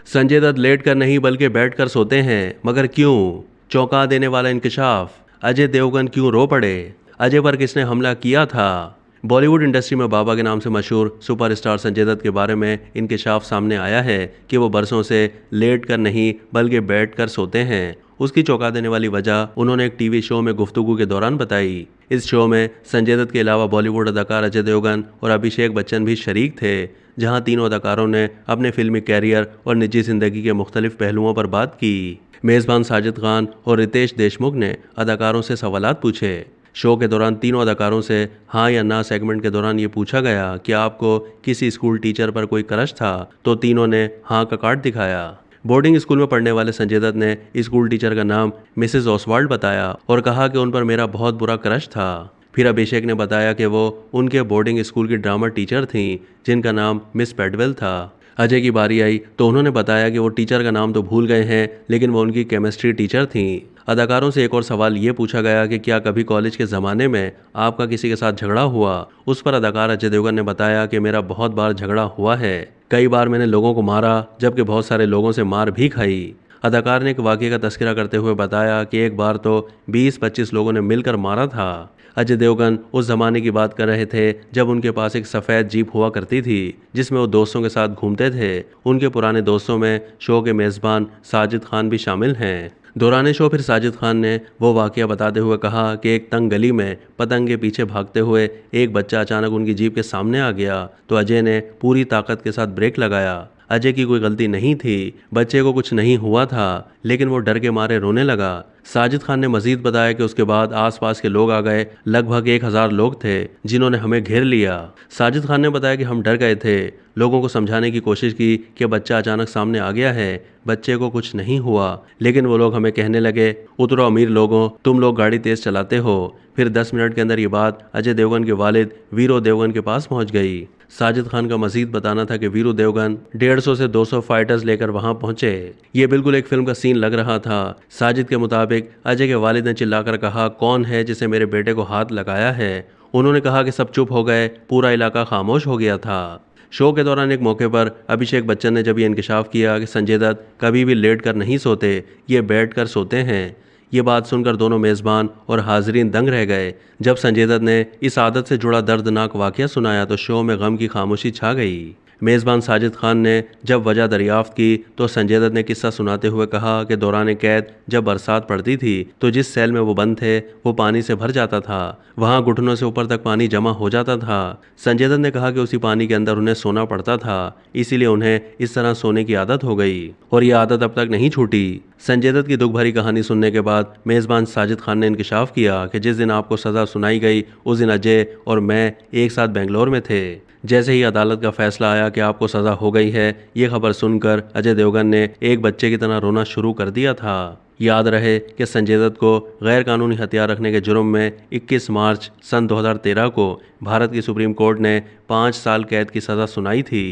Sanjay Dutt late कर नहीं बल्कि बैठ कर सोते हैं, मगर क्यों? चौंका देने वाला इंकशाफ। अजय देवगन क्यों रो पड़े? अजय पर किसने हमला किया था? बॉलीवुड इंडस्ट्री में बाबा के नाम से मशहूर सुपरस्टार संजय दत्त के बारे में इंकशाफ सामने आया है कि वो बरसों से लेट कर नहीं बल्कि बैठ कर सोते हैं। उसकी चौंका देने वाली वजह उन्होंने एक टीवी शो में गुफ्तगू के दौरान बताई। इस शो में संजय दत्त के अलावा बॉलीवुड अदाकार अजय देवगन और अभिषेक बच्चन भी शरीक थे, जहां तीनों अदाकारों ने अपने फिल्मी कैरियर और निजी जिंदगी के मुख्तलिफ पहलुओं पर बात की। मेज़बान साजिद खान और रितेश देशमुख ने अदाकारों से सवालात पूछे। शो के दौरान तीनों अदाकारों से हाँ या ना सेगमेंट के दौरान ये पूछा गया कि आपको किसी स्कूल टीचर पर कोई क्रश था, तो तीनों ने हाँ का कार्ड दिखाया। बोर्डिंग स्कूल में पढ़ने वाले संजय दत्त ने स्कूल टीचर का नाम मिसेस ओसवाल्ड बताया और कहा कि उन पर मेरा बहुत बुरा क्रश था। फिर अभिषेक ने बताया कि वो उनके बोर्डिंग स्कूल की ड्रामा टीचर थीं, जिनका नाम मिस पेडवेल था। अजय की बारी आई तो उन्होंने बताया कि वो टीचर का नाम तो भूल गए हैं, लेकिन वो उनकी केमिस्ट्री टीचर थीं। अदाकारों से एक और सवाल ये पूछा गया कि क्या कभी कॉलेज के ज़माने में आपका किसी के साथ झगड़ा हुआ? उस पर अदाकार अजय देवगन ने बताया कि मेरा बहुत बार झगड़ा हुआ है। कई बार मैंने लोगों को मारा, जबकि बहुत सारे लोगों से मार भी खाई। अदाकार ने एक वाक़ये का तस्करा करते हुए बताया कि एक बार तो 20-25 लोगों ने मिलकर मारा था। अजय देवगन उस ज़माने की बात कर रहे थे जब उनके पास एक सफ़ेद जीप हुआ करती थी, जिसमें वो दोस्तों के साथ घूमते थे। उनके पुराने दोस्तों में शो के मेज़बान साजिद खान भी शामिल हैं। दौरान शो फिर साजिद खान ने वो वाक़या बताते हुए कहा कि एक तंग गली में पतंग के पीछे भागते हुए एक बच्चा अचानक उनकी जीप के सामने आ गया, तो अजय ने पूरी ताकत के साथ ब्रेक लगाया। अजय की कोई गलती नहीं थी, बच्चे को कुछ नहीं हुआ था, लेकिन वो डर के मारे रोने लगा। साजिद खान ने मजीद बताया कि उसके बाद आसपास के लोग आ गए। लगभग 1000 लोग थे जिन्होंने हमें घेर लिया। साजिद खान ने बताया कि हम डर गए थे, लोगों को समझाने की कोशिश की कि बच्चा अचानक सामने आ गया है, बच्चे को कुछ नहीं हुआ, लेकिन वो लोग हमें कहने लगे, उतरो अमीर लोगों, तुम लोग गाड़ी तेज चलाते हो। फिर 10 मिनट के अंदर ये बात अजय देवगन के वालिद वीरू देवगन के पास पहुंच गई। साजिद खान का मजीद बताना था कि वीरू देवगन 150 से 200 फाइटर्स लेकर वहां पहुंचे। ये बिल्कुल एक फिल्म का सीन लग रहा था। साजिद के मुताबिक अजय के वालिद ने चिल्लाकर कहा, कौन है जिसे मेरे बेटे को हाथ लगाया है? उन्होंने कहा कि सब चुप हो गए, पूरा इलाका खामोश हो गया था। शो के दौरान एक मौके पर अभिषेक बच्चन ने जब ये इंकशाफ किया कि संजय दत्त कभी भी लेट कर नहीं सोते, ये बैठ कर सोते हैं। ये बात सुनकर दोनों मेज़बान और हाजरीन दंग रह गए। जब संजय दत्त ने इस आदत से जुड़ा दर्दनाक वाक़या सुनाया तो शो में गम की खामोशी छा गई। मेज़बान साजिद खान ने जब वजह दरियाफ्त की तो संजय दत्त ने किस्सा सुनाते हुए कहा कि दौरान कैद जब बरसात पड़ती थी तो जिस सेल में वो बंद थे वो पानी से भर जाता था। वहाँ घुटनों से ऊपर तक पानी जमा हो जाता था। संजय दत्त ने कहा कि उसी पानी के अंदर उन्हें सोना पड़ता था, इसीलिए उन्हें इस तरह सोने की आदत हो गई और ये आदत अब तक नहीं छूटी। संजय दत्त की दुख भरी कहानी सुनने के बाद मेज़बान साजिद खान ने इंकशाफ किया कि जिस दिन आपको सज़ा सुनाई गई उस दिन अजय और मैं एक साथ बेंगलोर में थे। जैसे ही अदालत का फैसला आया कि आपको सज़ा हो गई है, ये खबर सुनकर अजय देवगन ने एक बच्चे की तरह रोना शुरू कर दिया था। याद रहे कि संजय दत्त को गैर कानूनी हथियार रखने के जुर्म में 21 मार्च सन 2013 को भारत की सुप्रीम कोर्ट ने 5 साल कैद की सज़ा सुनाई थी।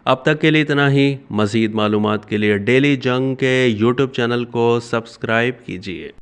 अब तक के लिए इतना ही। मज़ीद मालूमात के लिए डेली जंग के यूट्यूब चैनल को सब्सक्राइब कीजिए।